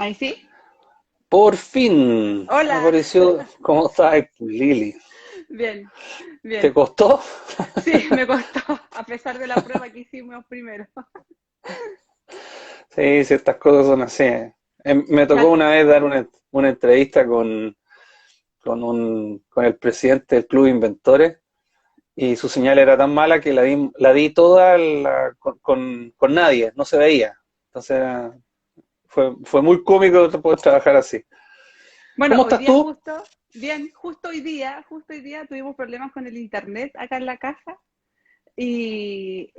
Ahí sí. Por fin Hola. apareció. ¿Cómo estás, Lili? Bien, ¿Te bien. costó? Sí, me costó, a pesar de la prueba que hicimos primero. Sí, ciertas cosas son así. Me tocó Ya- una vez dar una entrevista con el presidente del Club de Inventores y su señal era tan mala que la di toda con nadie, no se veía. Entonces fue muy cómico poder trabajar así. Bueno, ¿Cómo hoy estás día tú? justo, bien, justo hoy día tuvimos problemas con el internet acá en la casa y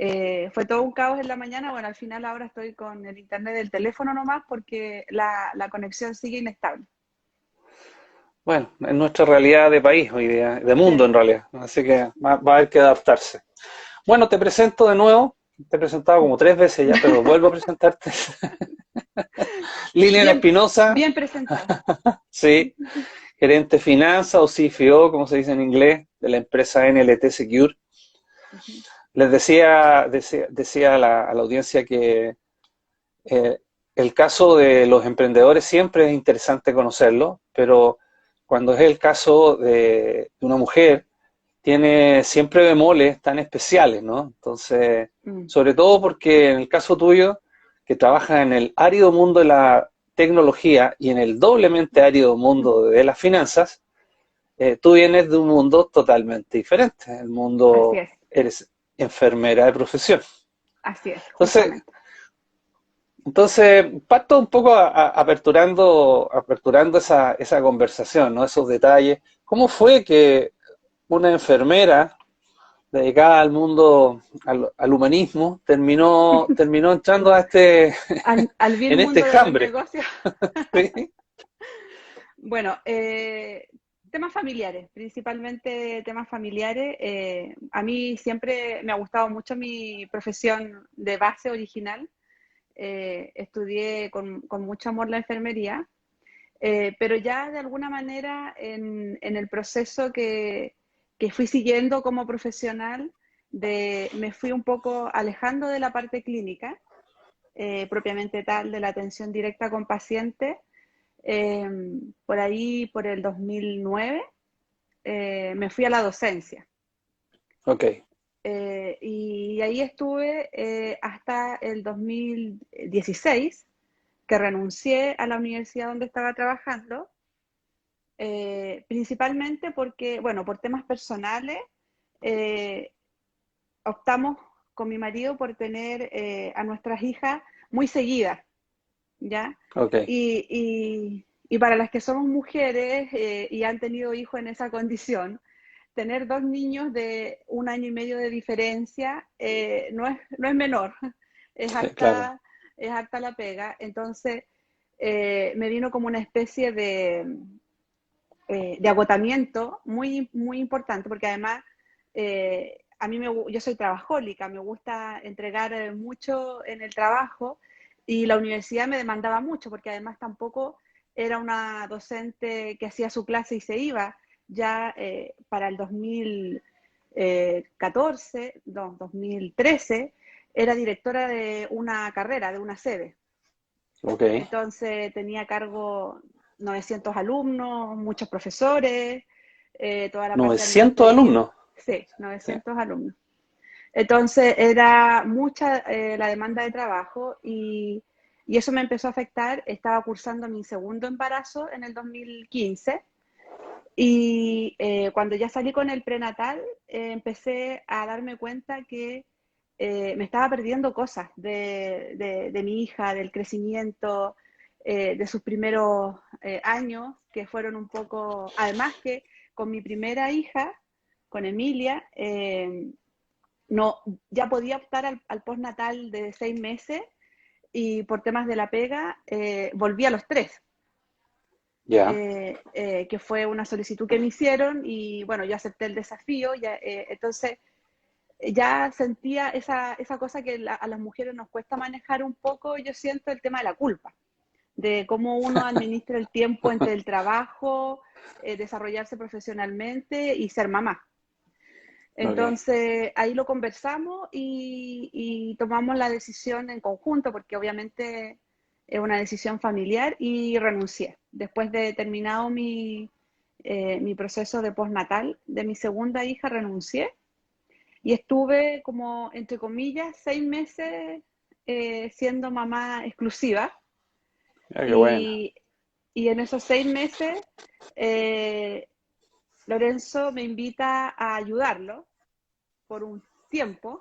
fue todo un caos en la mañana. Bueno, al final ahora estoy con el internet del teléfono nomás porque la conexión sigue inestable. Bueno, es nuestra realidad de país hoy día, de mundo Sí. en realidad. Así que va a haber que adaptarse. Bueno, te presento de nuevo. Te he presentado como 3 veces ya, pero vuelvo a presentarte. Lilian Bien, Espinosa, bien presentado. sí, gerente de finanzas o CFO, como se dice en inglés, de la empresa NLT Secure. Ujú. Les decía a la audiencia que eh, el caso de los emprendedores siempre es interesante conocerlo, pero cuando es el caso de una mujer, tiene siempre bemoles tan especiales, ¿no? Entonces, Mm, sobre todo porque en el caso tuyo, que trabajas en el árido mundo de la tecnología y en el doblemente árido mundo de las finanzas, tú vienes de un mundo totalmente diferente. El así mundo, es, eres enfermera de profesión. así es, Entonces, justamente. entonces parto un poco aperturando esa conversación, ¿no? Esos detalles. ¿Cómo fue que una enfermera dedicada al mundo, al humanismo, terminó entrando Al vil en este mundo de los enjambre? negocios. ¿Sí? Bueno, temas familiares, principalmente temas familiares. A mí siempre me ha gustado mucho mi profesión de base original. Estudié con mucho amor la enfermería, pero ya de alguna manera en el proceso que fui siguiendo como profesional, me fui un poco alejando de la parte clínica, propiamente tal, de la atención directa con pacientes. Eh, por ahí, por el 2009, me fui a la docencia. Ok, Y ahí estuve hasta el 2016, que renuncié a la universidad donde estaba trabajando, principalmente porque, bueno, por temas personales, eh, optamos con mi marido por tener a nuestras hijas muy seguidas, ¿ya? ok, Y para las que somos mujeres y han tenido hijos en esa condición, tener dos niños de 1 año y medio de diferencia no es menor, es sí, claro. harta, es harta la pega. Entonces, me vino como una especie de agotamiento muy, muy importante, porque además yo soy trabajólica, me gusta entregar mucho en el trabajo y la universidad me demandaba mucho, porque además tampoco era una docente que hacía su clase y se iba. Ya para el 2014, no, 2013, era directora de una carrera, de una sede. Ok. Entonces tenía a cargo 900 alumnos, muchos profesores, toda la parte 900 administrativa. alumnos. Sí, Sí. 900 alumnos. Entonces era mucha la demanda de trabajo y eso me empezó a afectar. Estaba cursando mi segundo embarazo en el 2015 y cuando ya salí con el prenatal empecé a darme cuenta que me estaba perdiendo cosas de mi hija, del crecimiento, de sus primeros años, que fueron un poco, además que con mi primera hija, con Emilia, no, ya podía optar al postnatal de 6 meses y por temas de la pega volví a los 3, Ya. que fue una solicitud que me hicieron y bueno, yo acepté el desafío, ya, entonces ya sentía esa cosa que a las mujeres nos cuesta manejar un poco, yo siento el tema de la culpa, de cómo uno administra el tiempo entre el trabajo, desarrollarse profesionalmente y ser mamá. Ok. Entonces ahí lo conversamos y tomamos la decisión en conjunto, porque obviamente una decisión familiar y renuncié. Después de terminado mi proceso de postnatal de mi segunda hija, renuncié y estuve como, entre comillas, 6 meses siendo mamá exclusiva. Ah, qué bueno. Y, y en esos 6 meses, eh, Lorenzo me invita a ayudarlo por un tiempo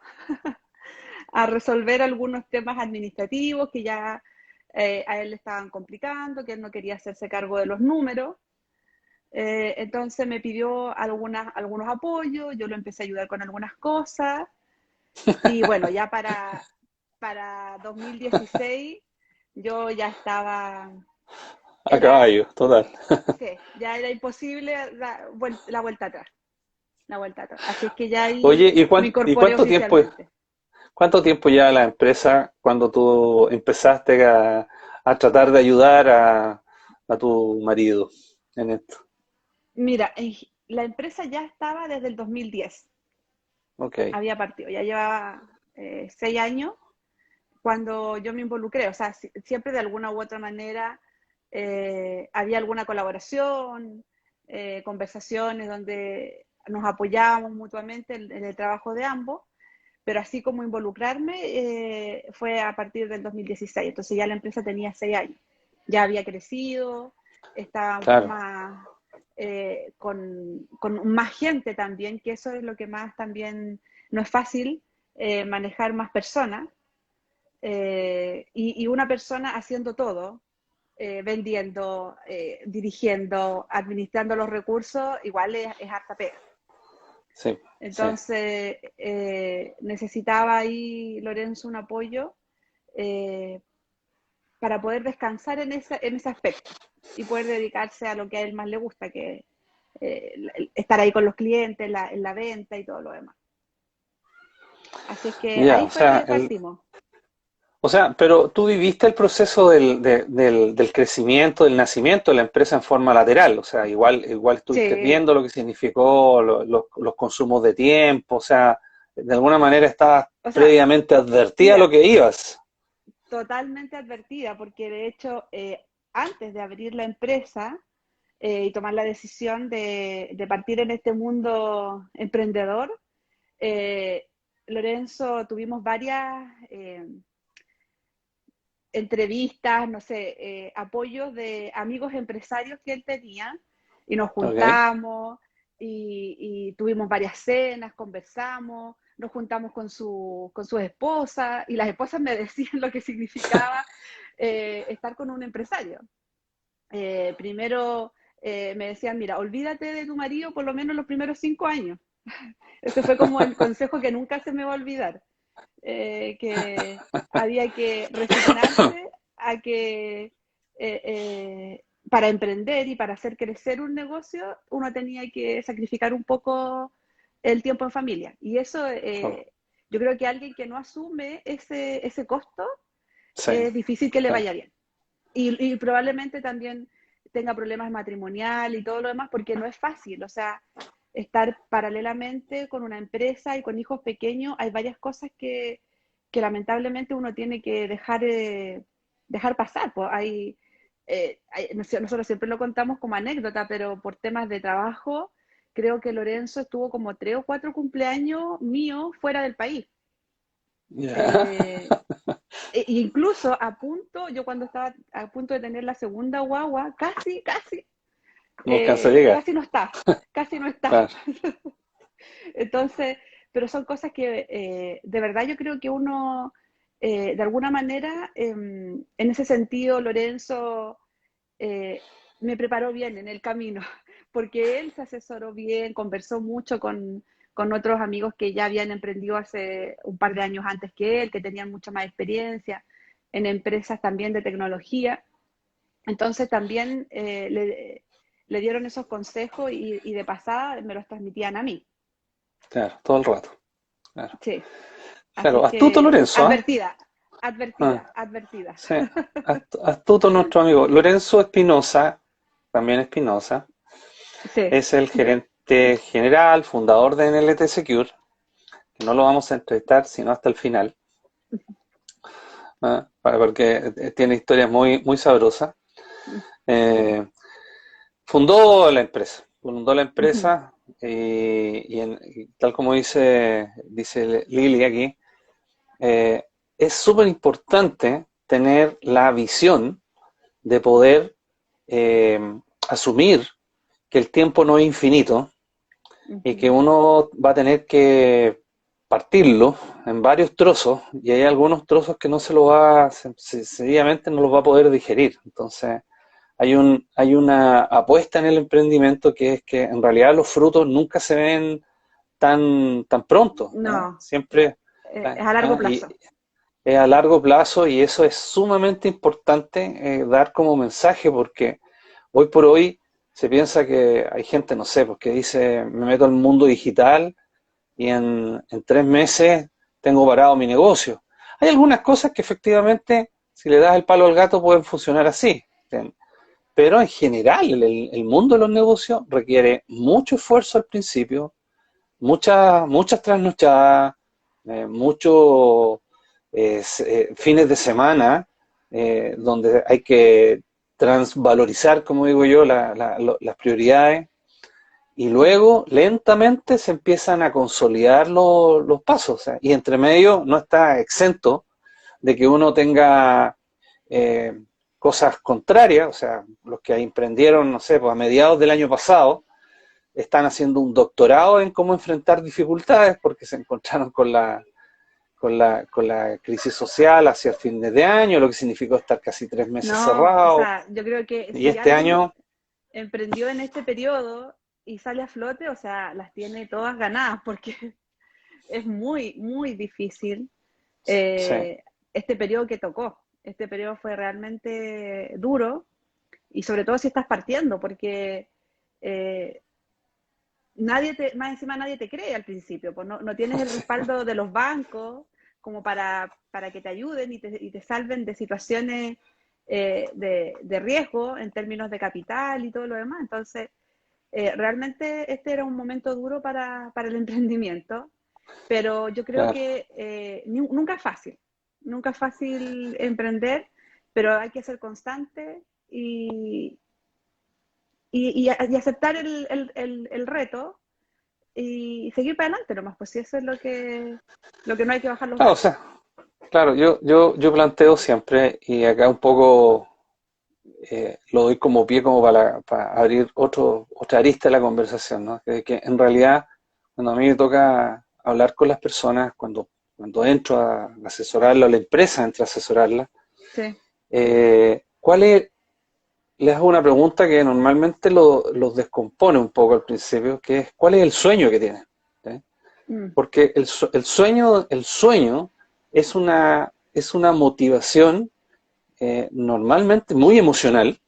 a resolver algunos temas administrativos que ya a él le estaban complicando, que él no quería hacerse cargo de los números. Entonces me pidió algunos apoyos, yo lo empecé a ayudar con algunas cosas y bueno, ya para 2016 yo ya estaba, A era, caballo, total. sí, ya era imposible la vuelta atrás, la vuelta atrás. Así es que ya Oye, ahí ¿y, me y incorporé oficialmente. cuánto tiempo ya la empresa cuando tú empezaste a tratar de ayudar a tu marido en esto? Mira, la empresa ya estaba desde el 2010, Ok, había partido, ya llevaba 6 años cuando yo me involucré, o sea, siempre de alguna u otra manera había alguna colaboración, conversaciones donde nos apoyábamos mutuamente en el trabajo de ambos, pero así como involucrarme fue a partir del 2016, entonces ya la empresa tenía 6 años, ya había crecido, estaba claro. más con más gente también, que eso es lo que más también no es fácil, manejar más personas y una persona haciendo todo, vendiendo, dirigiendo, administrando los recursos, igual es harta pega. Sí, sí. Entonces, necesitaba ahí Lorenzo un apoyo eh, para poder descansar en ese aspecto y poder dedicarse a lo que a él más le gusta, que estar ahí con los clientes, en la venta y todo lo demás. Así es que Ya, ahí fue que partimos. o sea, pero tú viviste el proceso del crecimiento, del nacimiento de la empresa en forma lateral, o sea, igual estuviste Sí, viendo lo que significó los consumos de tiempo, o sea, de alguna manera estabas o sea, previamente advertida a lo mira, que ibas. totalmente advertida, porque de hecho, antes de abrir la empresa y tomar la decisión de partir en este mundo emprendedor, eh, Lorenzo, tuvimos varias entrevistas, no sé, apoyos de amigos empresarios que él tenía y nos Ok. juntamos y tuvimos varias cenas, conversamos, nos juntamos con su esposa y las esposas me decían lo que significaba estar con un empresario. Primero me decían, mira, olvídate de tu marido por lo menos los primeros 5 años. Ese fue como el consejo que nunca se me va a olvidar, que había que resignarse a que para emprender y para hacer crecer un negocio uno tenía que sacrificar un poco el tiempo en familia. Y eso Oh, yo creo que alguien que no asume ese costo sí, es difícil que le sí, vaya bien. Y probablemente también tenga problemas matrimoniales y todo lo demás, porque no es fácil, o sea, estar paralelamente con una empresa y con hijos pequeños, hay varias cosas que lamentablemente uno tiene que dejar pasar. Pues nosotros siempre lo contamos como anécdota, pero por temas de trabajo, creo que Lorenzo estuvo como 3 o 4 cumpleaños míos fuera del país. ya. Eh, incluso a punto, yo cuando estaba a punto de tener la segunda guagua, No alcanza a llegar, casi no está. claro. Entonces, pero son cosas que de verdad yo creo que uno, de alguna manera, en ese sentido, Lorenzo me preparó bien en el camino, porque él se asesoró bien, conversó mucho con otros amigos que ya habían emprendido hace un par de años antes que él, que tenían mucha más experiencia en empresas también de tecnología. Entonces también le dieron esos consejos y de pasada me los transmitían a mí. Claro, todo el rato. Claro, Sí, así claro. es Astuto que Lorenzo, ¿ah? advertida, Ah, advertida, advertida. sí. Astuto nuestro amigo. Lorenzo Espinosa, también Espinosa, Sí, es el gerente general, fundador de NLT Secure, que no lo vamos a entrevistar sino hasta el final. porque tiene historias muy, muy sabrosas. Eh, fundó la Ujú, empresa y tal como dice Lili aquí, eh, es súper importante tener la visión de poder eh, asumir que el tiempo no es infinito y que ujú. uno va a tener que partirlo en varios trozos y hay algunos trozos que no se lo va, sencillamente no los va a poder digerir. Entonces, hay una apuesta en el emprendimiento que es que en realidad los frutos nunca se ven tan pronto, ¿eh? No, Siempre es a largo y plazo. es a largo plazo y eso es sumamente importante dar como mensaje porque hoy por hoy se piensa que hay gente, no sé, pues que dice, me meto al mundo digital y en 3 meses tengo parado mi negocio. Hay algunas cosas que efectivamente, si le das el palo al gato, pueden funcionar así. ¿Entiendes? Pero en general, el mundo de los negocios requiere mucho esfuerzo al principio, muchas trasnochadas, muchos fines de semana, donde hay que transvalorizar, como digo yo, las prioridades, y Mm. luego lentamente se empiezan a consolidar los pasos. O sea, y entre medio no está exento de que uno tenga eh, cosas contrarias, o sea, los que emprendieron, no sé, pues a mediados del año pasado, están haciendo un doctorado en cómo enfrentar dificultades porque se encontraron con la crisis social hacia el fin de año, lo que significó estar casi 3 meses No, o cerrados. sea, yo creo que Y si este alguien año, emprendió en este periodo y sale a flote, o sea, las tiene todas ganadas porque es muy, muy difícil sí, eh, este periodo que tocó. Este periodo fue realmente duro y sobre todo si estás partiendo, porque eh, más encima nadie te cree al principio, pues no, no tienes el sí, respaldo de los bancos como para que te ayuden y te salven de situaciones de riesgo en términos de capital y todo lo demás. Entonces, realmente este era un momento duro para el emprendimiento, pero yo creo claro. que nunca es fácil emprender, pero hay que ser constante y aceptar el reto y seguir para adelante nomás, pues si eso es lo que no hay que bajar los Claro, o brazos. sea, claro, yo planteo siempre, y acá un poco lo doy como pie como para abrir otra arista de la conversación, ¿no? Que en realidad, cuando a mí me toca hablar con las personas, cuando entro a asesorarla, o la empresa entra a asesorarla, Sí. ¿cuál es? Les hago una pregunta que normalmente los descompone un poco al principio, que es ¿cuál es el sueño que tienen? ¿Sí? Mm, Porque el sueño es una motivación normalmente muy emocional,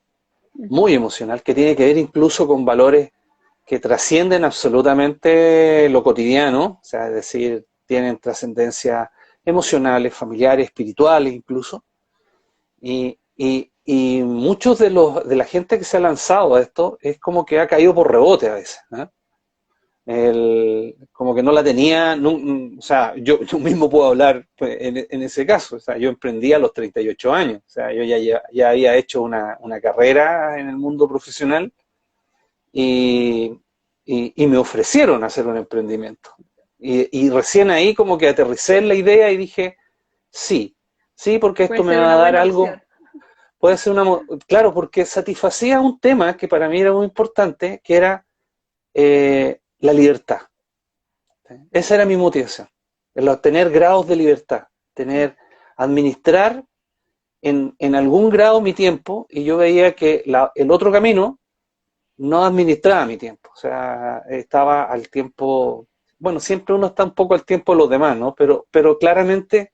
que tiene que ver incluso con valores que trascienden absolutamente lo cotidiano, o sea, es decir, tienen trascendencia emocionales, familiares, espirituales incluso, y muchos de la gente que se ha lanzado a esto es como que ha caído por rebote a veces, ¿eh? Como que no la tenía, o sea, yo mismo puedo hablar pues, en ese caso, o sea, yo emprendí a los 38 años, o sea, yo ya había hecho una carrera en el mundo profesional y, y me ofrecieron hacer un emprendimiento. Y recién ahí como que aterricé en la idea y dije, sí, sí, porque puede esto me ser va una a dar buena algo, opción. puede ser claro, porque satisfacía un tema que para mí era muy importante, que era la libertad. Esa era mi motivación, el obtener grados de libertad, administrar en algún grado mi tiempo, y yo veía que el otro camino no administraba mi tiempo, o sea, estaba al tiempo, bueno, siempre uno está un poco al tiempo de los demás, ¿no? Pero claramente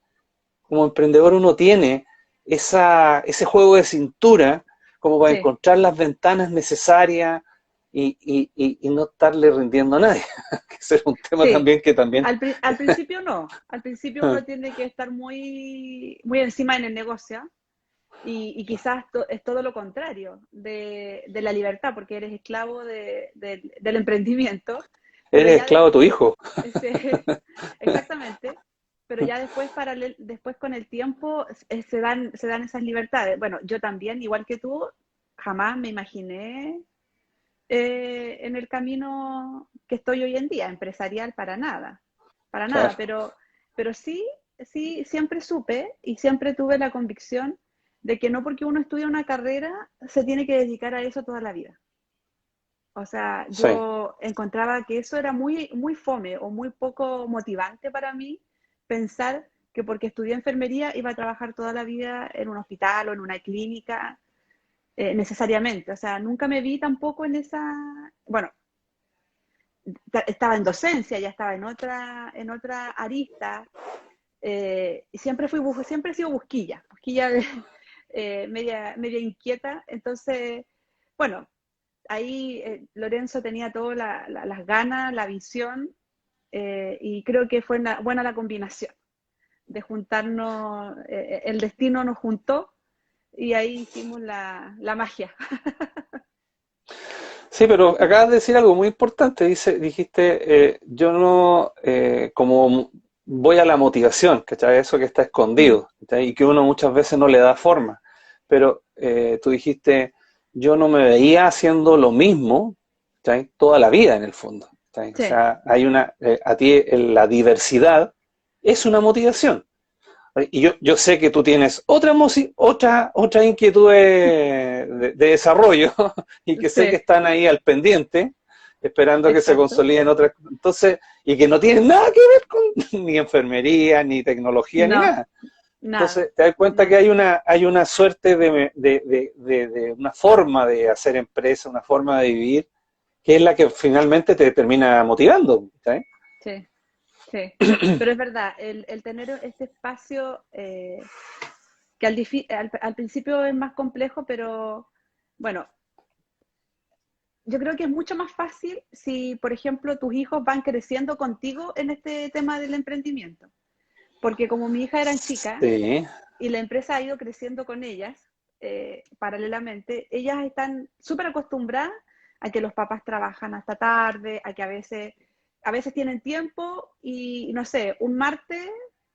como emprendedor uno tiene ese juego de cintura como para Sí, encontrar las ventanas necesarias y no estarle rindiendo a nadie, que ese es un tema sí. también que también... Al principio no. Al principio uno tiene que estar muy, muy encima en el negocio y quizás es todo lo contrario de la libertad, porque eres esclavo del emprendimiento, pero Eres ya esclavo de tu después, hijo. exactamente, pero ya después, después con el tiempo se dan esas libertades. Bueno, yo también, igual que tú, jamás me imaginé en el camino que estoy hoy en día, empresarial, para nada, Claro, pero sí, sí, siempre supe y siempre tuve la convicción de que no porque uno estudia una carrera se tiene que dedicar a eso toda la vida. O sea, sí. yo encontraba que eso era muy, muy fome o muy poco motivante para mí pensar que porque estudié enfermería iba a trabajar toda la vida en un hospital o en una clínica, necesariamente. O sea, nunca me vi tampoco en esa, bueno, estaba en docencia, ya estaba en otra arista, y siempre he sido busquilla media inquieta. Entonces, bueno, ahí Lorenzo tenía todas las ganas, la visión, y creo que fue buena la combinación de juntarnos, el destino nos juntó y ahí hicimos la magia. Sí, pero acabas de decir algo muy importante. Dijiste, yo no, como voy a la motivación, ¿cachai? Eso que está Mm, escondido, ¿cachai? Y que uno muchas veces no le da forma. Pero tú dijiste, yo no me veía haciendo lo mismo, ¿cachai? Toda la vida en el fondo, ¿cachai? O sí, sea, a ti la diversidad es una motivación. Y yo sé que tú tienes otra inquietud de desarrollo y que sé que sí, están ahí al pendiente, esperando que se exacto. consoliden otras. Entonces, y que no tienen nada que ver con ni enfermería, ni tecnología, ni No, nada. nada, Entonces, te das cuenta que nada, hay una suerte de una forma de hacer empresa, una forma de vivir, que es la que finalmente te termina motivando. ¿Sí? sí, sí. Pero es verdad, el tener este espacio, que al principio es más complejo, pero bueno, yo creo que es mucho más fácil si, por ejemplo, tus hijos van creciendo contigo en este tema del emprendimiento. Porque como mi hija eran chicas Sí, y la empresa ha ido creciendo con ellas, paralelamente, ellas están súper acostumbradas a que los papás trabajan hasta tarde, a que a veces tienen tiempo y, no sé, un martes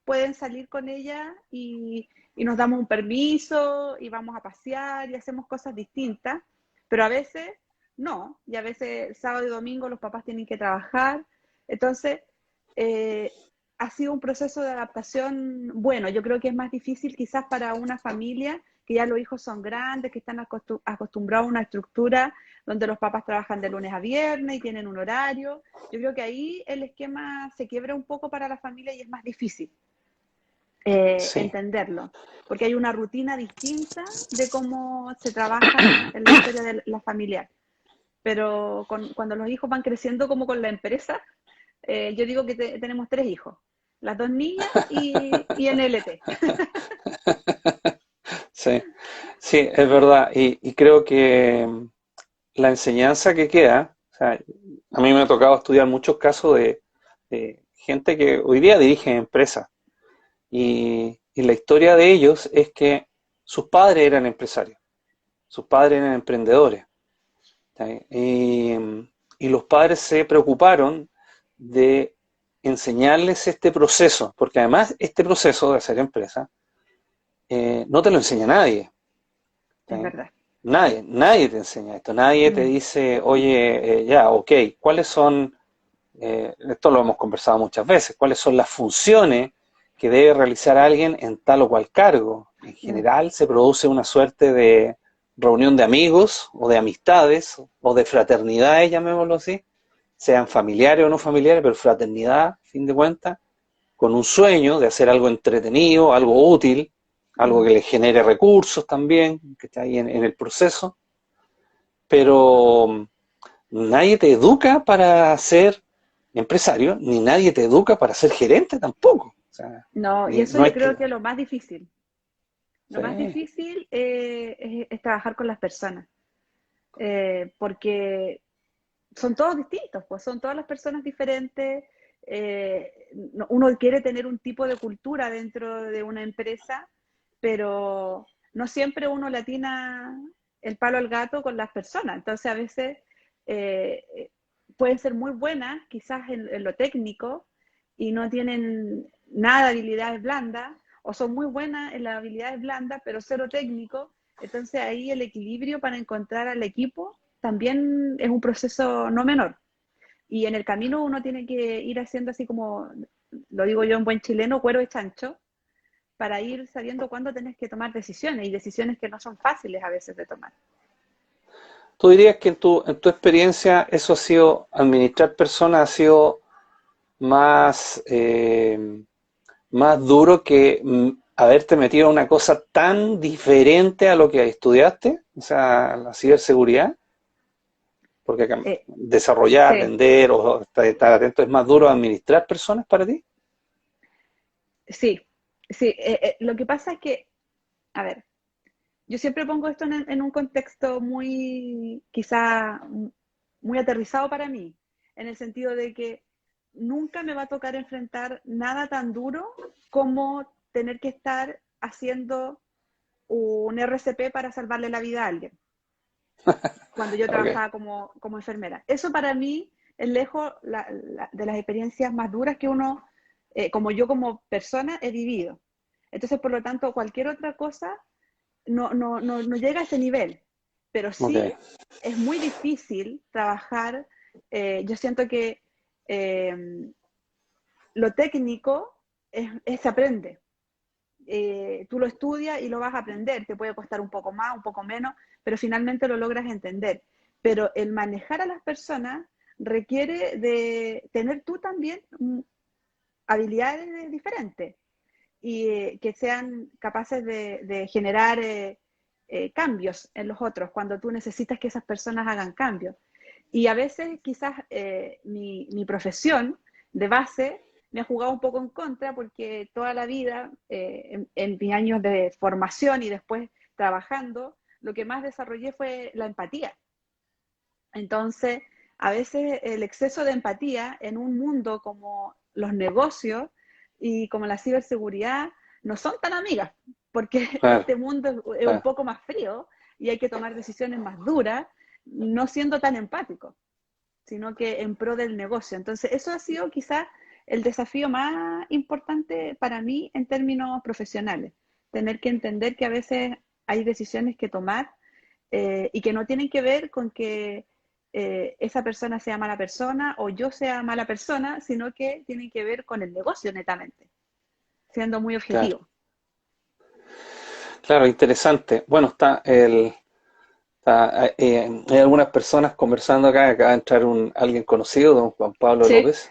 pueden salir con ella y nos damos un permiso y vamos a pasear y hacemos cosas distintas, pero a veces no, y a veces sábado y domingo los papás tienen que trabajar. Entonces, eh, ha sido un proceso de adaptación bueno. Yo creo que es más difícil quizás para una familia que ya los hijos son grandes, que están acostumbrados a una estructura donde los papás trabajan de lunes a viernes y tienen un horario. Yo creo que ahí el esquema se quiebra un poco para la familia y es más difícil sí. entenderlo, porque hay una rutina distinta de cómo se trabaja en la historia de la familiar. Pero cuando los hijos van creciendo como con la empresa, yo digo que tenemos tres hijos, las dos niñas y NLT. Sí, sí, es verdad. Y creo que la enseñanza que queda, o sea, a mí me ha tocado estudiar muchos casos de gente que hoy día dirige empresas y la historia de ellos es que sus padres eran empresarios, sus padres eran emprendedores. ¿Sí? Y los padres se preocuparon de enseñarles este proceso, porque además este proceso de hacer empresa no te lo enseña nadie. Es ¿Sí? verdad. Nadie te enseña esto, nadie te Mm, dice, oye, ya, ok, ¿cuáles son, esto lo hemos conversado muchas veces, cuáles son las funciones que debe realizar alguien en tal o cual cargo? En mm, general se produce una suerte de reunión de amigos o de amistades o de fraternidades, llamémoslo así, sean familiares o no familiares, pero fraternidad, a fin de cuentas, con un sueño de hacer algo entretenido, algo útil, algo mm. que le genere recursos también, que está ahí en el proceso, pero nadie te educa para ser empresario, ni nadie te educa para ser gerente tampoco. O sea, No, y eso no yo hay creo que... que es lo más difícil. Lo más Sí, difícil es trabajar con las personas, porque son todos distintos, pues son todas las personas diferentes. Uno quiere tener un tipo de cultura dentro de una empresa, pero no siempre uno le atina el palo al gato con las personas. Entonces a veces pueden ser muy buenas, quizás en lo técnico, y no tienen nada de habilidades blandas, o son muy buenas en las habilidades blandas, pero cero técnico. Entonces ahí el equilibrio para encontrar al equipo también es un proceso no menor. Y en el camino uno tiene que ir haciendo así como, lo digo yo en buen chileno, cuero de chancho, para ir sabiendo cuándo tenés que tomar decisiones, y decisiones que no son fáciles a veces de tomar. ¿Tú dirías que en tu experiencia eso ha sido, administrar personas ha sido más, más duro que haberte metido en una cosa tan diferente a lo que estudiaste? O sea, la ciberseguridad. Porque Eh, desarrollar, sí, vender o estar atento es más duro administrar personas para ti. sí, sí. Lo que pasa es que, a ver, yo siempre pongo esto en un contexto muy, quizá, muy aterrizado para mí, en el sentido de que nunca me va a tocar enfrentar nada tan duro como tener que estar haciendo un RCP para salvarle la vida a alguien, cuando yo Ok, trabajaba como enfermera. Eso para mí es lejos de las experiencias más duras que uno, como yo como persona, he vivido. Entonces, por lo tanto, cualquier otra cosa no llega a ese nivel, pero ok, sí es muy difícil trabajar. Yo siento que eh, lo técnico se aprende. Tú lo estudias y lo vas a aprender, te puede costar un poco más, un poco menos, pero finalmente lo logras entender. Pero el manejar a las personas requiere de tener tú también habilidades diferentes, y que sean capaces de generar cambios en los otros cuando tú necesitas que esas personas hagan cambios. Y a veces quizás mi profesión de base me ha jugado un poco en contra, porque toda la vida, en mis años de formación y después trabajando, lo que más desarrollé fue la empatía. Entonces, a veces el exceso de empatía en un mundo como los negocios y como la ciberseguridad no son tan amigas, porque claro, este mundo es un claro. poco más frío y hay que tomar decisiones más duras, no siendo tan empático, sino que en pro del negocio. Entonces, eso ha sido quizás el desafío más importante para mí en términos profesionales, tener que entender que a veces hay decisiones que tomar, y que no tienen que ver con que esa persona sea mala persona o yo sea mala persona, sino que tienen que ver con el negocio netamente, siendo muy Claro, objetivo. claro, interesante. Bueno, hay algunas personas conversando acá. Acaba de entrar alguien conocido, don Juan Pablo Sí, López,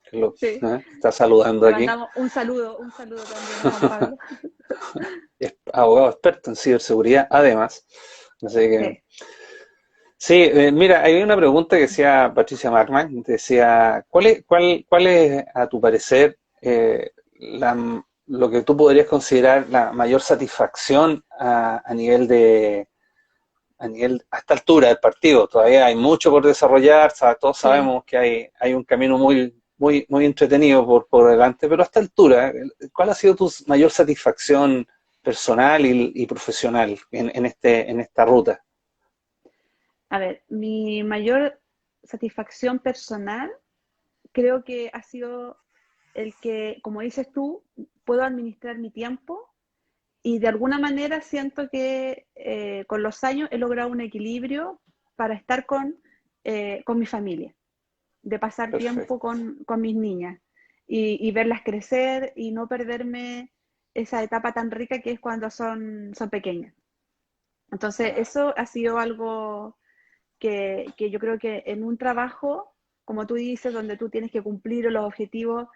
que lo sí. está saludando Le aquí. mandamos un saludo también a Juan Pablo. Es abogado experto en ciberseguridad, además. Así que, Sí. sí, mira, hay una pregunta que decía Patricia Markman, decía, cuál es, a tu parecer, lo que tú podrías considerar la mayor satisfacción a nivel a esta altura del partido? Todavía hay mucho por desarrollar, todos Sí. sabemos que hay un camino muy entretenido por delante, pero a esta altura, ¿cuál ha sido tu mayor satisfacción personal y profesional en esta ruta? A ver, mi mayor satisfacción personal creo que ha sido el que, como dices tú, puedo administrar mi tiempo, y de alguna manera siento que con los años he logrado un equilibrio para estar con mi familia, de pasar tiempo Perfecto, con mis niñas, y verlas crecer y no perderme esa etapa tan rica que es cuando son pequeñas. Entonces, claro, eso ha sido algo que yo creo que en un trabajo, como tú dices, donde tú tienes que cumplir los objetivos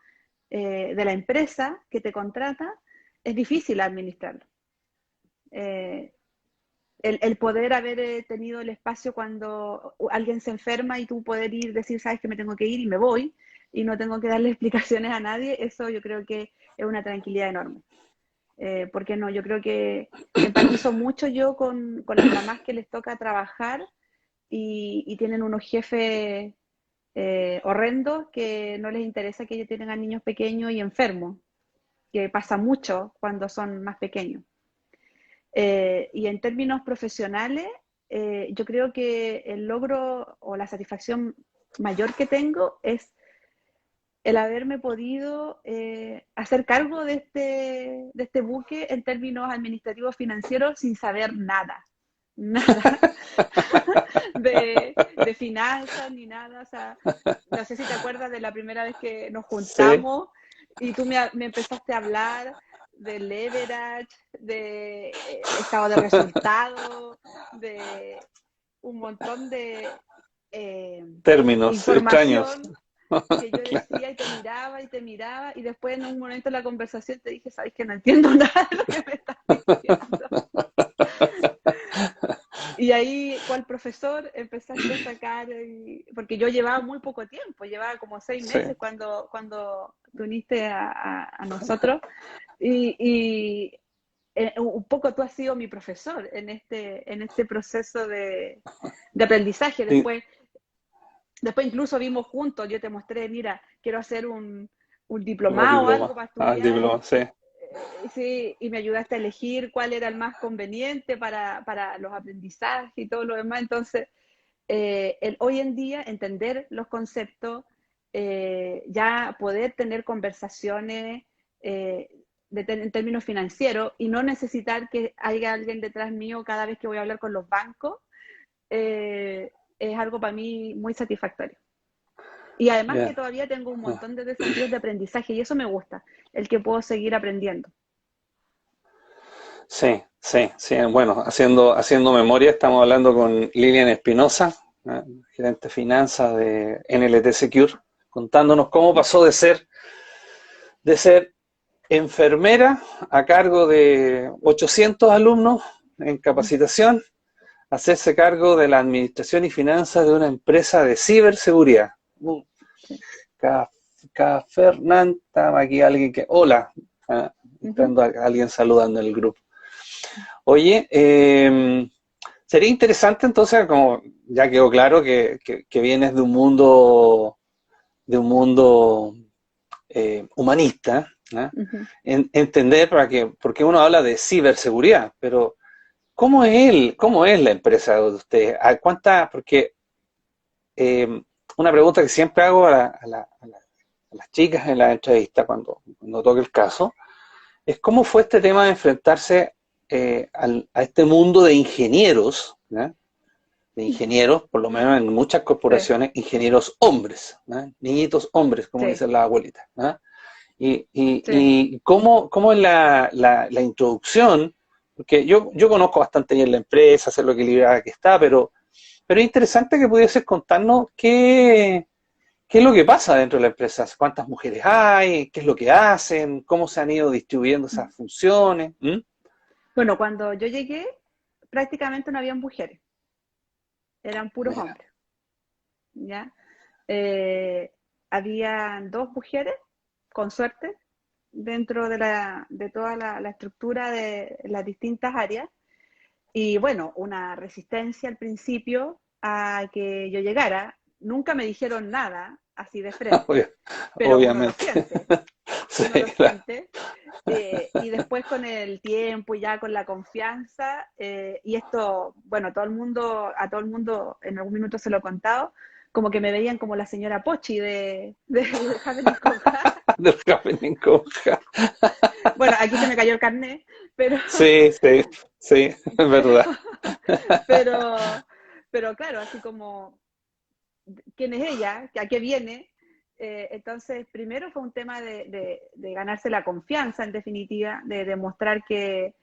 de la empresa que te contrata, es difícil administrarlo. Eh, el poder haber tenido el espacio cuando alguien se enferma y tú poder ir, decir, sabes que me tengo que ir y me voy, y no tengo que darle explicaciones a nadie, eso yo creo que es una tranquilidad enorme. Porque no, yo creo que empatizo mucho yo con las mamás que les toca trabajar y tienen unos jefes horrendos, que no les interesa que ellos tengan niños pequeños y enfermos, que pasa mucho cuando son más pequeños. Y en términos profesionales, yo creo que el logro o la satisfacción mayor que tengo es el haberme podido hacer cargo de este buque en términos administrativos financieros sin saber nada, nada de finanzas ni nada. O sea, no sé si te acuerdas de la primera vez que nos Sí, juntamos y tú me empezaste a hablar de leverage, de estado de resultado, de un montón de términos extraños. información que yo Claro. decía y te miraba y después en un momento de la conversación te dije, sabes que no entiendo nada de lo que me estás diciendo. Y ahí, cual profesor, empezaste a sacar, porque yo llevaba muy poco tiempo, llevaba como 6 meses Sí. cuando te uniste a nosotros, y un poco tú has sido mi profesor en este proceso de aprendizaje. Sí. Después incluso vimos juntos, yo te mostré, mira, quiero hacer un Los diplomado o algo diplomas. para Ah, el estudiar. diploma, sí. Sí, y me ayudaste a elegir cuál era el más conveniente para los aprendizajes y todo lo demás. Entonces, hoy en día entender los conceptos, ya poder tener conversaciones en términos financieros y no necesitar que haya alguien detrás mío cada vez que voy a hablar con los bancos, es algo para mí muy satisfactorio. Y además que Ya. todavía tengo un Ah, montón de desafíos de aprendizaje y eso me gusta, el que puedo seguir aprendiendo. sí, sí, sí. Bueno, haciendo memoria, estamos hablando con Lilian Espinosa, gerente de finanzas de NLT Secure, contándonos cómo pasó de ser enfermera a cargo de 800 alumnos en capacitación, a hacerse cargo de la administración y finanzas de una empresa de ciberseguridad. Sí. Fernanda, aquí alguien que... Hola, Ujú. entrando alguien saludando en el grupo. Oye, sería interesante entonces, como ya quedó claro que vienes de un mundo humanista, ¿no? Ujú. Entender porque uno habla de ciberseguridad, pero ¿cómo es la empresa de ustedes? Porque una pregunta que siempre hago a las chicas en la entrevista cuando toque el caso, es cómo fue este tema de enfrentarse a este mundo de ingenieros, ¿no? De ingenieros, por lo menos en muchas Sí, corporaciones, ingenieros hombres, ¿no? Niñitos hombres, como sí, dicen las abuelitas, ¿no? sí. Y cómo es la introducción, porque yo conozco bastante bien la empresa, sé lo equilibrada que está, pero es interesante que pudieses contarnos qué es lo que pasa dentro de la empresa, cuántas mujeres hay, qué es lo que hacen, cómo se han ido distribuyendo esas funciones. ¿Mm? Bueno, cuando yo llegué, prácticamente no había mujeres, eran puros Mira, hombres, ¿ya? Eh, Habían dos mujeres, con suerte, dentro de toda la estructura de las distintas áreas. Y bueno, una resistencia al principio a que yo llegara. Nunca me dijeron nada así de frente, obvia- pero obviamente. Sí, uno lo claro. siente. Y después con el tiempo y ya con la confianza, y esto, bueno, a todo el mundo en algún minuto se lo he contado, como que me veían como la señora Pochi de Happening con Ja. Del happening coja. Bueno, aquí se me cayó el carnet, pero, Sí, sí, sí, es pero, verdad. pero, pero claro, así como quién es ella, a qué viene. Entonces, primero fue un tema de ganarse la confianza, en definitiva, de demostrar que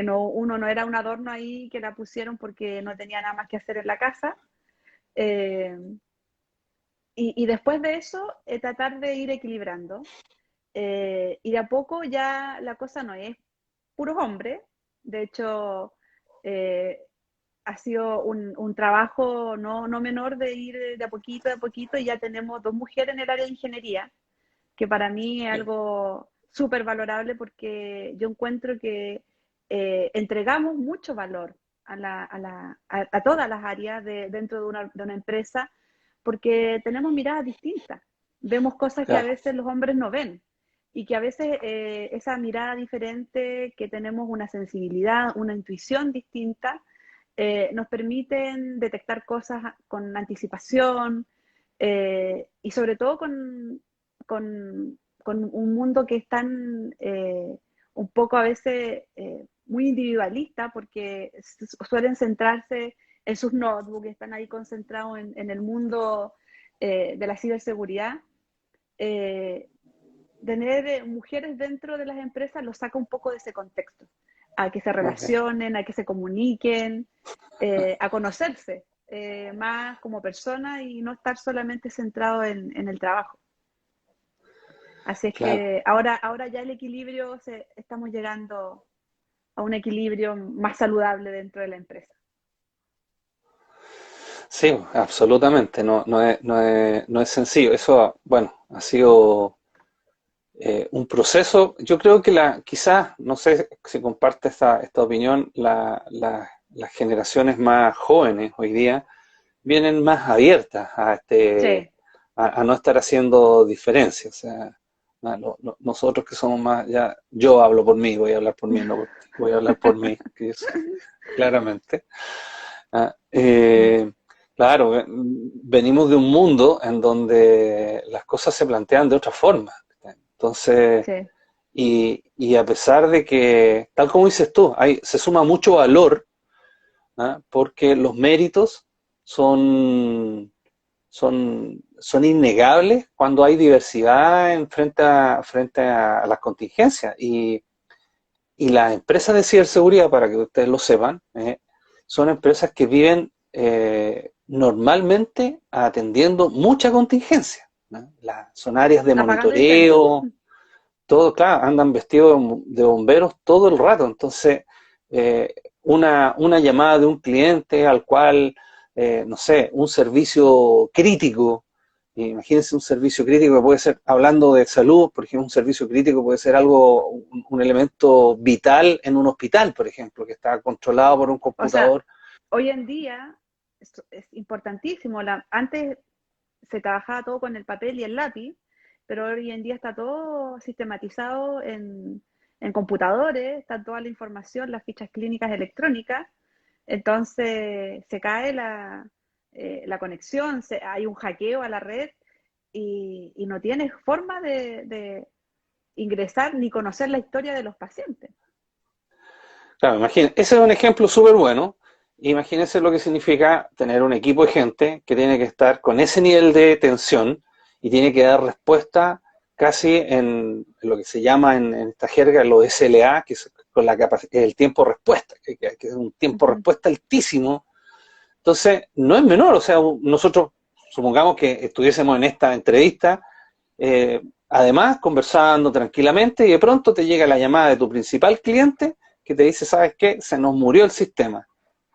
no, uno no era un adorno ahí, que la pusieron porque no tenía nada más que hacer en la casa. Eh, y después de eso, tratar de ir equilibrando. Y de a poco ya la cosa no es puros hombres. De hecho, eh, ha sido un trabajo no menor de ir de a poquito, y ya tenemos dos mujeres en el área de ingeniería, que para mí es algo súper valorable porque yo encuentro que entregamos mucho valor a todas las áreas dentro de una empresa, porque tenemos miradas distintas, vemos cosas que a Claro, veces los hombres no ven, y que a veces esa mirada diferente, que tenemos una sensibilidad, una intuición distinta, nos permiten detectar cosas con anticipación, y sobre todo con un mundo que es tan, un poco a veces muy individualista, porque suelen centrarse en sus notebooks, están ahí concentrados en el mundo de la ciberseguridad. eh, Tener mujeres dentro de las empresas los saca un poco de ese contexto, a que se Ok. relacionen, a que se comuniquen, a conocerse más como persona y no estar solamente centrado en el trabajo. Así es Claro. que ahora ya el equilibrio, estamos llegando a un equilibrio más saludable dentro de la empresa. Sí, absolutamente. No es sencillo. Eso, bueno, ha sido un proceso. Yo creo que quizás, no sé si comparte esta opinión, las generaciones más jóvenes hoy día vienen más abiertas Sí, a no estar haciendo diferencias. O sea, nosotros que somos más, ya, yo hablo por mí, voy a hablar por mí, no por ti, voy a hablar por mí, claramente. Ah, claro, venimos de un mundo en donde las cosas se plantean de otra forma. Entonces, sí. y a pesar de que, tal como dices tú, se suma mucho valor, ¿ah? Porque los méritos son, son innegables cuando hay diversidad frente a las contingencias. Y las empresas de ciberseguridad, para que ustedes lo sepan, son empresas que viven normalmente atendiendo mucha contingencia, ¿no? Son áreas de Apagando incendios. monitoreo, todo, claro, andan vestidos de bomberos todo el rato. Entonces, eh, una llamada de un cliente al cual, no sé, un servicio crítico, imagínense un servicio crítico que puede ser, hablando de salud, por ejemplo, un servicio crítico puede ser algo, un elemento vital en un hospital, por ejemplo, que está controlado por un O sea, computador. hoy en día es importantísimo. Antes se trabajaba todo con el papel y el lápiz, pero hoy en día está todo sistematizado en computadores, está toda la información, las fichas clínicas electrónicas, entonces se cae la conexión, hay un hackeo a la red y no tienes forma de ingresar ni conocer la historia de los pacientes. Claro, imagínense, ese es un ejemplo súper bueno. Imagínense lo que significa tener un equipo de gente que tiene que estar con ese nivel de tensión y tiene que dar respuesta casi en lo que se llama en esta jerga los SLA, que es con el tiempo de respuesta, que es un tiempo de Ujú. respuesta altísimo. Entonces, no es menor, o sea, nosotros, supongamos que estuviésemos en esta entrevista, además conversando tranquilamente y de pronto te llega la llamada de tu principal cliente que te dice, ¿sabes qué? Se nos murió el sistema.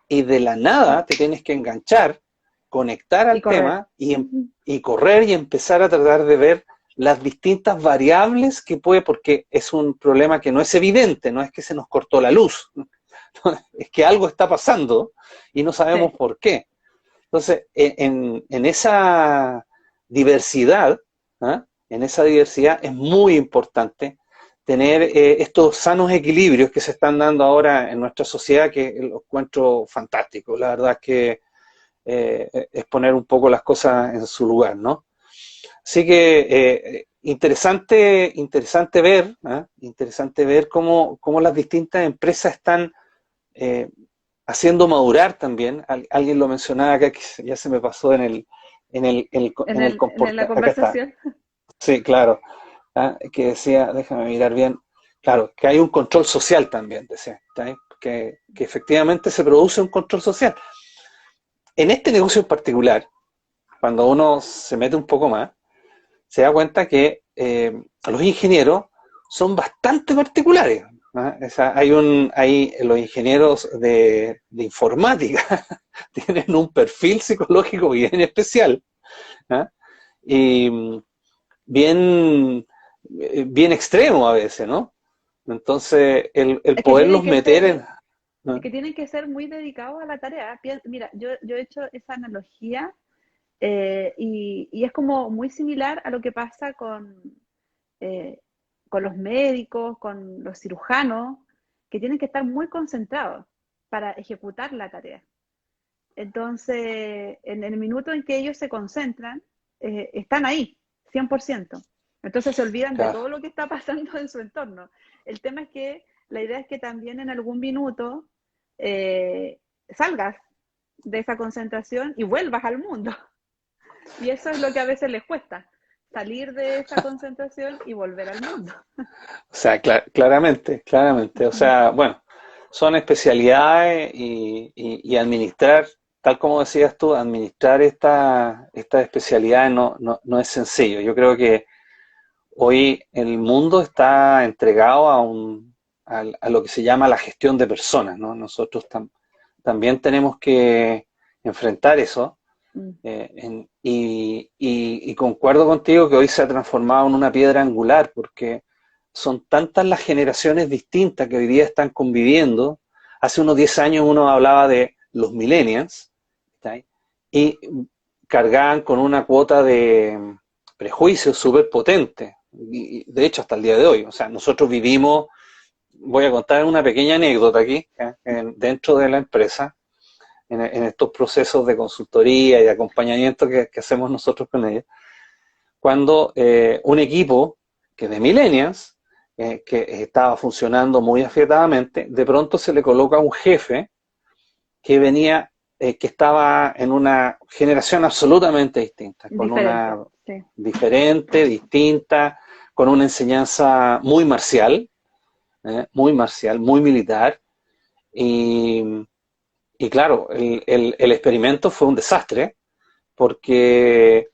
Y de la nada te tienes que enganchar, conectar Y al correr. tema y correr y empezar a tratar de ver las distintas variables que puede, porque es un problema que no es evidente, no es que se nos cortó la luz, es que algo está pasando y no sabemos Sí. por qué. Entonces, en esa diversidad, ¿ah? En esa diversidad es muy importante tener estos sanos equilibrios que se están dando ahora en nuestra sociedad, que lo encuentro fantástico. La verdad es que es poner un poco las cosas en su lugar, ¿no? Así que interesante ver, ¿eh? Interesante ver cómo las distintas empresas están eh, haciendo madurar también. Alguien lo mencionaba acá, que ya se me pasó En la acá está. conversación. Sí, claro. ¿Ah? Que decía, déjame mirar bien, claro, que hay un control social también, decía, ¿está bien? Que efectivamente se produce un control social. En este negocio en particular, cuando uno se mete un poco más, se da cuenta que los ingenieros son bastante particulares. ¿Ah? O sea, los ingenieros de informática tienen un perfil psicológico bien especial, ¿ah? Y bien, bien extremo a veces, ¿no? Entonces, el Es que tienen poderlos que meter ser, en... ¿no? que tienen que ser muy dedicados a la tarea. Mira, yo he hecho esa analogía y es como muy similar a lo que pasa eh, con los médicos, con los cirujanos, que tienen que estar muy concentrados para ejecutar la tarea. Entonces, en el minuto en que ellos se concentran, están ahí, 100%. Entonces se olvidan de claro. todo lo que está pasando en su entorno. El tema es que la idea es que también en algún minuto eh, salgas de esa concentración y vuelvas al mundo. Y eso es lo que a veces les cuesta, salir de esa concentración y volver al mundo. O sea, claramente, claramente. O Ujú. sea, bueno, son especialidades y administrar, tal como decías tú, administrar esta especialidad no es sencillo. Yo creo que hoy el mundo está entregado a lo que se llama la gestión de personas, ¿no? Nosotros también tenemos que enfrentar eso. Mm. Y concuerdo contigo que hoy se ha transformado en una piedra angular, porque son tantas las generaciones distintas que hoy día están conviviendo. Hace unos 10 años uno hablaba de los millennials, ¿está ahí? Y cargaban con una cuota de prejuicios súper potente, y de hecho hasta el día de hoy. O sea, nosotros vivimos, voy a contar una pequeña anécdota aquí, dentro de la empresa, en estos procesos de consultoría y de acompañamiento que hacemos nosotros con ellos, cuando un equipo que de millennials, que estaba funcionando muy afiatadamente, de pronto se le coloca un jefe que venía, que estaba en una generación absolutamente distinta, con una Diferente, sí. diferente, distinta, con una enseñanza muy marcial, muy militar, y, y claro, el experimento fue un desastre, porque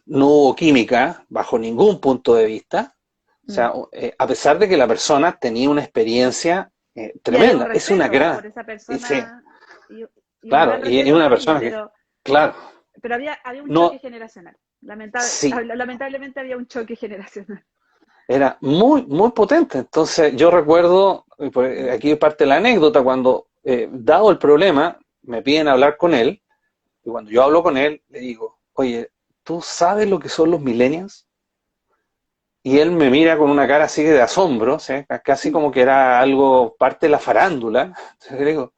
no hubo química bajo ningún punto de vista. O Mm. sea, a pesar de que la persona tenía una experiencia Y había un tremenda, es una respeto gran, por esa y sí, persona y un claro, gran y es respeto una por ella, persona que, claro, pero había un choque no, generacional. sí, Lamentablemente había un choque generacional. era muy, muy potente. Entonces, yo recuerdo, Mm. aquí parte la anécdota, cuando, dado el problema, me piden hablar con él, y cuando yo hablo con él, le digo, oye, ¿tú sabes lo que son los millennials? Y él me mira con una cara así de asombro, ¿sí? Casi como que era algo parte de la farándula. Entonces le digo,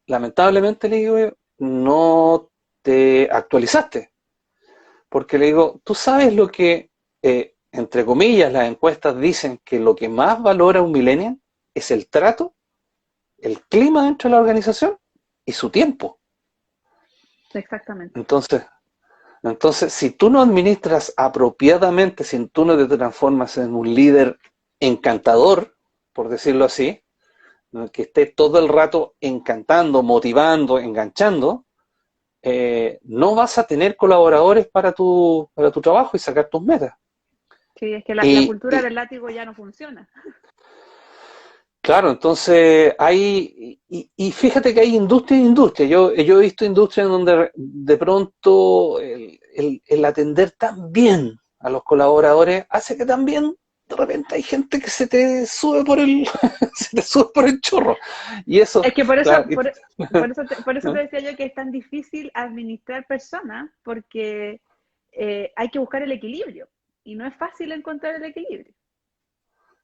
lamentablemente le digo, no te actualizaste, porque le digo, tú sabes lo que, entre comillas, las encuestas dicen que lo que más valora un millennial es el trato, el clima dentro de la organización y su tiempo. Exactamente. Entonces, si tú no administras apropiadamente, si tú no te transformas en un líder encantador, por decirlo así, ¿no? Que esté todo el rato encantando, motivando, enganchando, no vas a tener colaboradores para tu trabajo y sacar tus metas. Sí, es que la Y, cultura y del látigo ya no funciona. claro, entonces y fíjate que hay industria e industria. Yo he visto industrias en donde de pronto el atender tan bien a los colaboradores hace que también de repente hay gente que se te sube por el, se te sube por el chorro. Y eso, Es que por eso, claro, por eso te ¿no? decía yo que es tan difícil administrar personas, porque hay que buscar el equilibrio. Y no es fácil encontrar el equilibrio.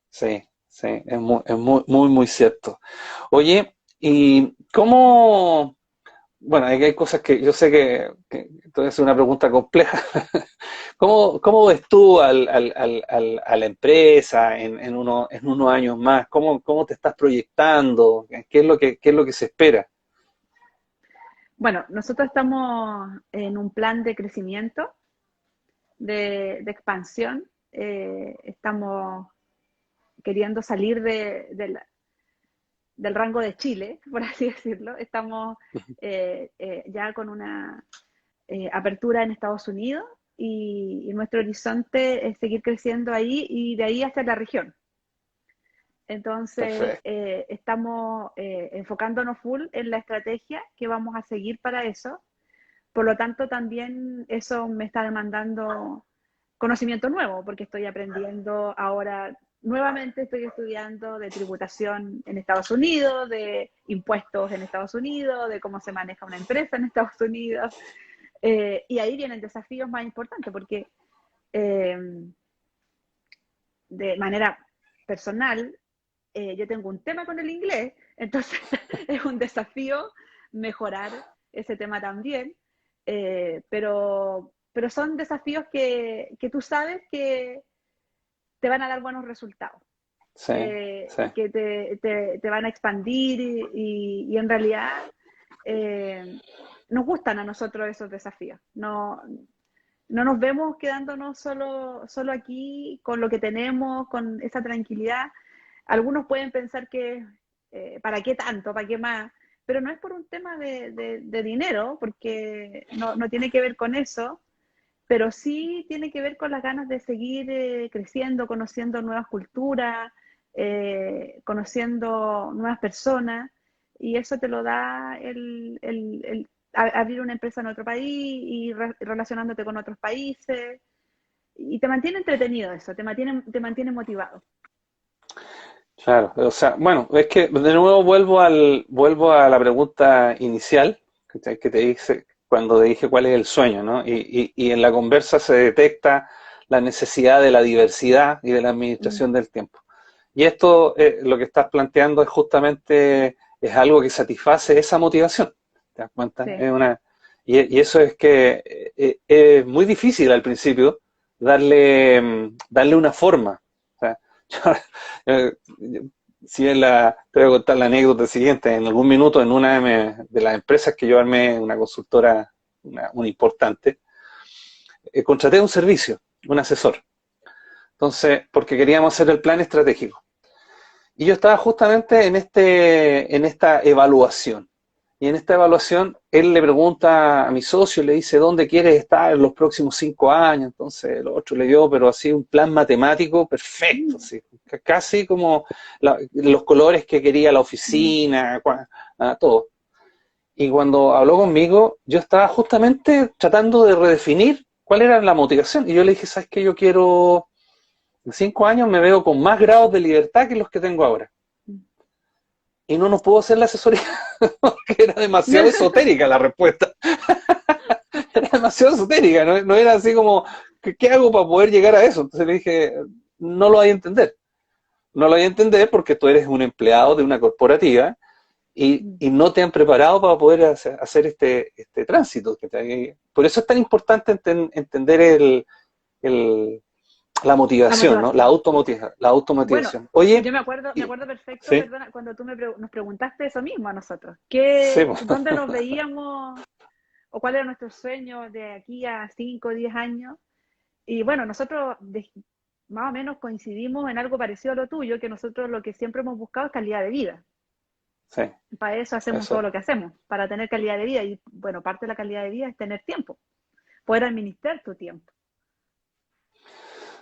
Sí, sí, es muy, muy, muy cierto. Oye, ¿y cómo? Bueno, hay cosas que yo sé que esto es una pregunta compleja. ¿Cómo ves tú a la empresa en unos años más? ¿Cómo te estás proyectando? ¿Qué es lo que se espera? Bueno, nosotros estamos en un plan de crecimiento, de expansión. Estamos queriendo salir del rango de Chile, por así decirlo. Estamos ya con una apertura en Estados Unidos y nuestro horizonte es seguir creciendo ahí y de ahí hacia la región. Entonces, Perfecto. estamos enfocándonos full en la estrategia que vamos a seguir para eso. Por lo tanto, también eso me está demandando conocimiento nuevo, porque estoy aprendiendo ahora, nuevamente estoy estudiando de tributación en Estados Unidos, de impuestos en Estados Unidos, de cómo se maneja una empresa en Estados Unidos. Y ahí vienen desafíos más importantes, porque eh, de manera personal, yo tengo un tema con el inglés, entonces es un desafío mejorar ese tema también, pero pero son desafíos que tú sabes que te van a dar buenos resultados, Sí, sí. que te van a expandir y en realidad nos gustan a nosotros esos desafíos. No, no nos vemos quedándonos solo aquí con lo que tenemos, con esa tranquilidad. Algunos pueden pensar que ¿para qué tanto? ¿Para qué más? Pero no es por un tema de dinero, porque no tiene que ver con eso, pero sí tiene que ver con las ganas de seguir creciendo, conociendo nuevas culturas, conociendo nuevas personas, y eso te lo da abrir una empresa en otro país y relacionándote con otros países, y te mantiene entretenido eso, te mantiene motivado. Claro, o sea, bueno, es que de nuevo vuelvo a la pregunta inicial que te hice cuando te dije cuál es el sueño, ¿no? Y en la conversa se detecta la necesidad de la diversidad y de la Mm, administración del tiempo. Y esto, lo que estás planteando es justamente, es algo que satisface esa motivación, ¿te das cuenta? sí. Y eso es que es muy difícil al principio darle una forma. O sea, eh, si bien te voy a contar la anécdota siguiente, en algún minuto en una de las empresas que yo armé, una consultora, una importante, contraté un servicio, un asesor. Entonces, porque queríamos hacer el plan estratégico. Y yo estaba justamente en esta evaluación. Y en esta evaluación, él le pregunta a mi socio, le dice, ¿dónde quieres estar en los próximos 5 años? Entonces, el otro le dio, pero así, un plan matemático perfecto, Mm, así, casi como los colores que quería la mm. oficina, todo. Y cuando habló conmigo, yo estaba justamente tratando de redefinir cuál era la motivación. Y yo le dije, ¿sabes qué? Yo quiero, en 5 años me veo con más grados de libertad que los que tengo ahora. Y no nos pudo hacer la asesoría, porque era demasiado esotérica la respuesta. Era demasiado esotérica, no era así como, ¿qué hago para poder llegar a eso? Entonces le dije, no lo hay a entender. No lo hay a entender porque tú eres un empleado de una corporativa Mm. y no te han preparado para poder hacer este tránsito. Por eso es tan importante entender el, la La motivación, ¿no? motivación. La Bueno, automotivación. yo Oye, me acuerdo perfecto, sí, perdona, cuando tú nos preguntaste eso mismo a nosotros, sí, ¿dónde nos veíamos o cuál era nuestro sueño de aquí a 5 o 10 años? Y bueno, nosotros más o menos coincidimos en algo parecido a lo tuyo, que nosotros lo que siempre hemos buscado es calidad de vida. sí, Para eso hacemos todo eso. lo que hacemos, para tener calidad de vida. Y bueno, parte de la calidad de vida es tener tiempo, poder administrar tu tiempo.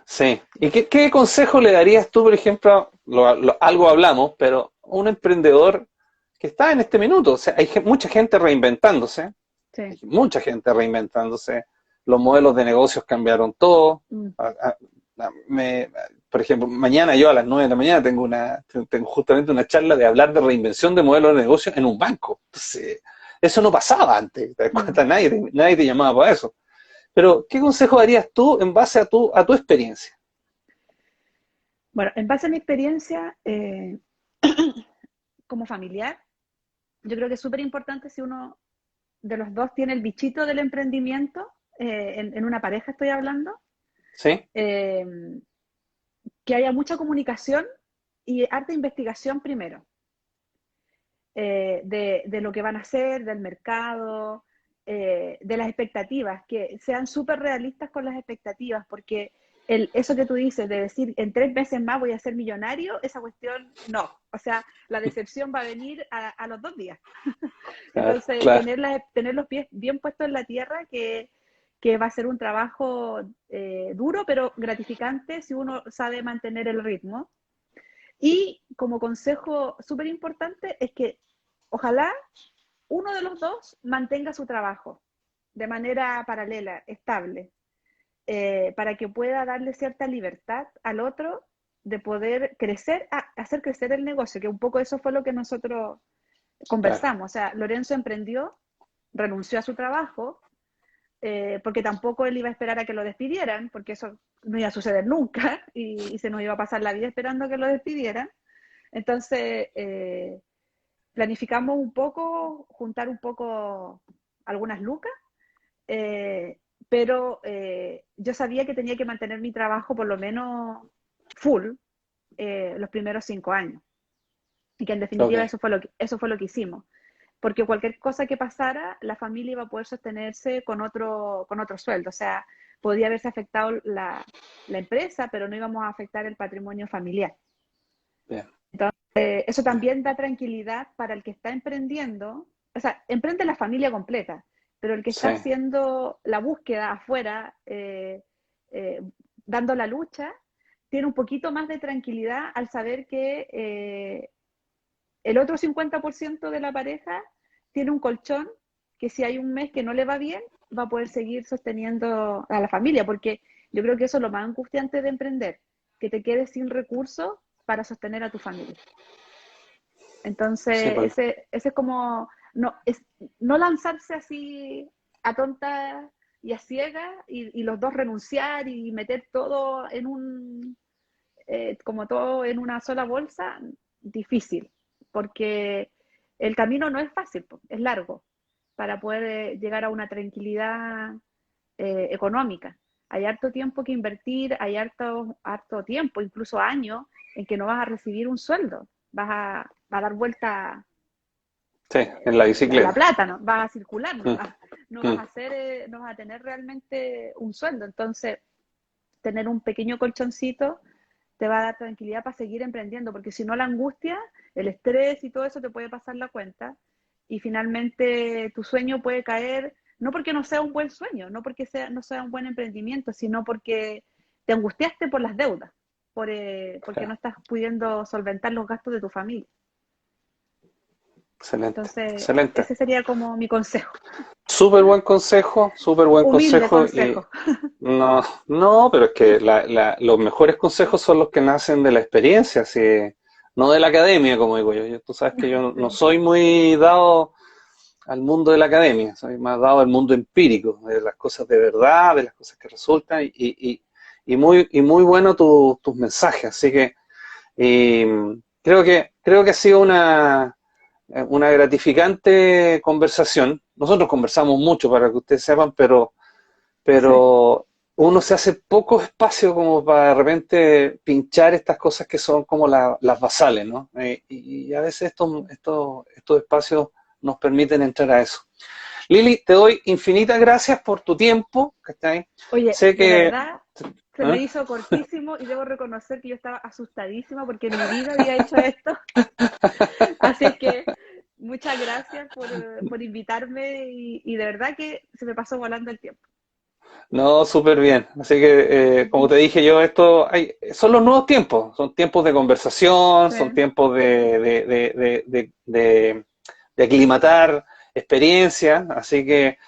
Sí. ¿Y qué consejo le darías tú, por ejemplo, algo hablamos, pero a un emprendedor que está en este minuto? O sea, hay mucha gente reinventándose, Sí. mucha gente reinventándose, los modelos de negocios cambiaron todo. Mm. A- a- por ejemplo, mañana yo a las 9 de la mañana tengo justamente una charla de hablar de reinvención de modelos de negocio en un banco. Entonces, eso no pasaba antes, ¿te das Mm. cuenta? Nadie te llamaba para eso. Pero, ¿qué consejo darías tú en base a tu experiencia? Bueno, en base a mi experiencia como familiar, yo creo que es súper importante si uno de los dos tiene el bichito del emprendimiento, en una pareja estoy hablando, ¿Sí? eh, que haya mucha comunicación y harta investigación primero, de lo que van a hacer, del mercado, de las expectativas, que sean súper realistas con las expectativas, porque eso que tú dices de decir en 3 meses más voy a ser millonario, esa cuestión no. O sea, la decepción va a venir a los 2 días. Claro, Entonces, claro, tener los pies bien puestos en la tierra, que va a ser un trabajo duro, pero gratificante si uno sabe mantener el ritmo. Y como consejo súper importante es que ojalá uno de los dos mantenga su trabajo de manera paralela, estable, para que pueda darle cierta libertad al otro de poder crecer, hacer crecer el negocio, que un poco eso fue lo que nosotros claro, conversamos. O sea, Lorenzo emprendió, renunció a su trabajo, porque tampoco él iba a esperar a que lo despidieran, porque eso no iba a suceder nunca y se nos iba a pasar la vida esperando a que lo despidieran. Entonces, planificamos un poco, juntar un poco algunas lucas, eh, pero yo sabía que tenía que mantener mi trabajo por lo menos full los primeros 5 años. Y que en definitiva Ok, eso fue lo que hicimos. Porque cualquier cosa que pasara, la familia iba a poder sostenerse con otro sueldo. O sea, podía haberse afectado la empresa, pero no íbamos a afectar el patrimonio familiar. bien, Eso también da tranquilidad para el que está emprendiendo. O sea, emprende la familia completa, pero el que está sí, haciendo la búsqueda afuera, eh, dando la lucha, tiene un poquito más de tranquilidad al saber que el otro 50% de la pareja tiene un colchón que si hay un mes que no le va bien, va a poder seguir sosteniendo a la familia, porque yo creo que eso es lo más angustiante de emprender, que te quedes sin recursos para sostener a tu familia. sí, Entonces, ese es como, no lanzarse así a tonta y a ciega y los dos renunciar y meter todo como todo en una sola bolsa, difícil, porque el camino no es fácil, es largo para poder llegar a una tranquilidad económica. Hay harto tiempo que invertir, hay harto tiempo, incluso años, en que no vas a recibir un sueldo, vas a dar vuelta sí, en la la bicicleta. plata, ¿no? Vas a circular, no Mm, vas, no vas mm. a hacer, no vas a tener realmente un sueldo. Entonces, tener un pequeño colchoncito te va a dar tranquilidad para seguir emprendiendo, porque si no la angustia, el estrés y todo eso te puede pasar la cuenta y finalmente tu sueño puede caer, no porque no sea un buen sueño, no porque no sea un buen emprendimiento, sino porque te angustiaste por las deudas, porque no Claro. estás pudiendo solventar los gastos de tu familia. Excelente, Entonces, excelente. ese sería como mi consejo. Súper buen Humilde consejo y consejo. no, no, pero es que los mejores consejos son los que nacen de la experiencia, sí, no de la academia, como digo yo. Tú sabes que yo no Sí. soy muy dado al mundo de la academia, soy más dado al mundo empírico, de las cosas de verdad, de las cosas que resultan y muy bueno tus mensajes, así que y, creo que ha sido una gratificante conversación. Nosotros conversamos mucho para que ustedes sepan, pero uno se hace poco espacio como para de repente pinchar estas cosas que son como las basales, ¿no? Y a veces estos espacios nos permiten entrar a eso. Lili, te doy infinitas gracias por tu tiempo, ¿cachai? Oye, Sé de que... verdad, se me ¿eh? hizo cortísimo y debo reconocer que yo estaba asustadísima porque en mi vida había hecho esto. Así es que muchas gracias por invitarme y de verdad que se me pasó volando el tiempo. No, súper bien. Así que, como te dije yo, son los nuevos tiempos. Son tiempos de conversación, son Sí. tiempos de aclimatar experiencia. Así que,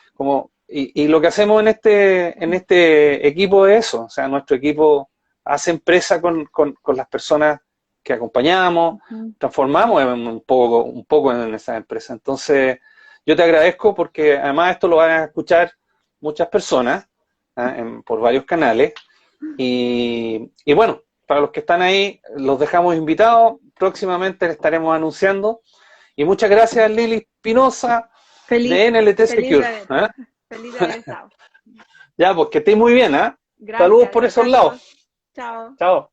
y lo que hacemos en este equipo es eso. O sea, nuestro equipo hace empresa con las personas que acompañamos, Ujú. transformamos un poco en esa empresa. Entonces, yo te agradezco porque además esto lo van a escuchar muchas personas, por varios canales. Y bueno, para los que están ahí, los dejamos invitados. Próximamente les estaremos anunciando. Y muchas gracias, Lili Espinosa, Feliz, de NLT feliz de Secure. haber, ¿Eh? feliz de haber estado. Ya, pues que estéis muy bien. ¿Eh? Saludos Gracias, por esos lados. abrazos, chao. Chao.